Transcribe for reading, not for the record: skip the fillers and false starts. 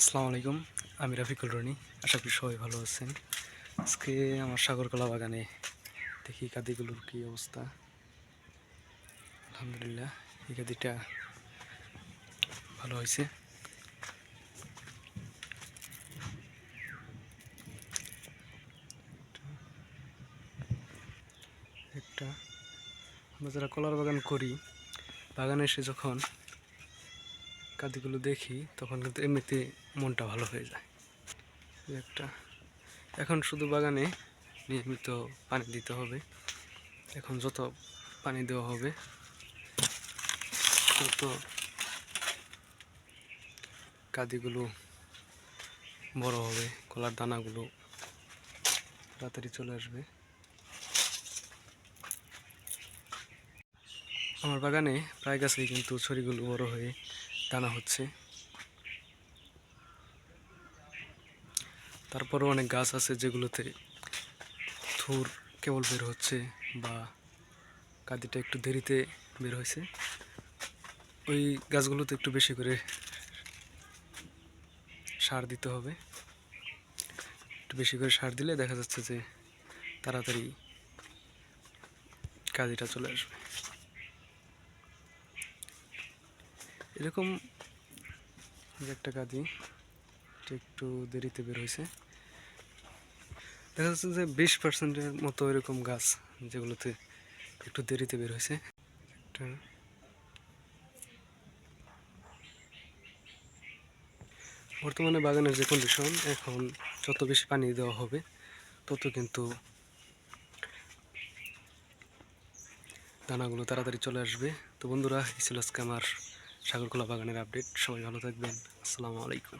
আসসালামু আলাইকুম, আমি রাফিকুল রনি। আশা করি সবাই ভালো আছেন। আজকে আমার সাগরকলা বাগানে দেখি কাদিগুলোর কি অবস্থা। আলহামদুলিল্লাহ, এই কাদিটা ভালো হয়েছে। একটা আমরা যারা কলার বাগান করি, বাগানে এসে যখন কাদিগুলো দেখি তখন কিন্তু এমনিতে মনটা ভালো হয়ে যায়। একটা এখন শুধু বাগানে নিয়মিত পানি দিতে হবে। এখন যত পানি দেওয়া হবে তত কাদিগুলো বড় হবে, কলার দানাগুলো তাড়াতাড়ি চলে আসবে। আমার বাগানে প্রায় গাছেই কিন্তু ছড়িগুলো বড় হয়ে দানা হচ্ছে। তারপরও অনেক গাছ আছে যেগুলোতে থুর কেবল বের হচ্ছে বা কাদিটা একটু দেরিতে বের হয়েছে। ওই গাছগুলোতে একটু বেশি করে সার দিতে হবে। একটু বেশি করে সার দিলে দেখা যাচ্ছে যে তাড়াতাড়ি কাদিটা চলে আসবে। এরকম একটা কাদি একটু দেরিতে বের হয়েছে। দেখা যাচ্ছে যে 20%-এর মতো এরকম গাছ যেগুলোতে একটু দেরিতে বের হয়েছে। বর্তমানে বাগানের যে কন্ডিশন, এখন যত বেশি পানি দেওয়া হবে তত কিন্তু দানাগুলো তাড়াতাড়ি চলে আসবে। তো বন্ধুরা, এই ছিল আজকে আমার সাগরকলা বাগানের আপডেট। সবাই ভালো থাকবেন। আসসালামু আলাইকুম।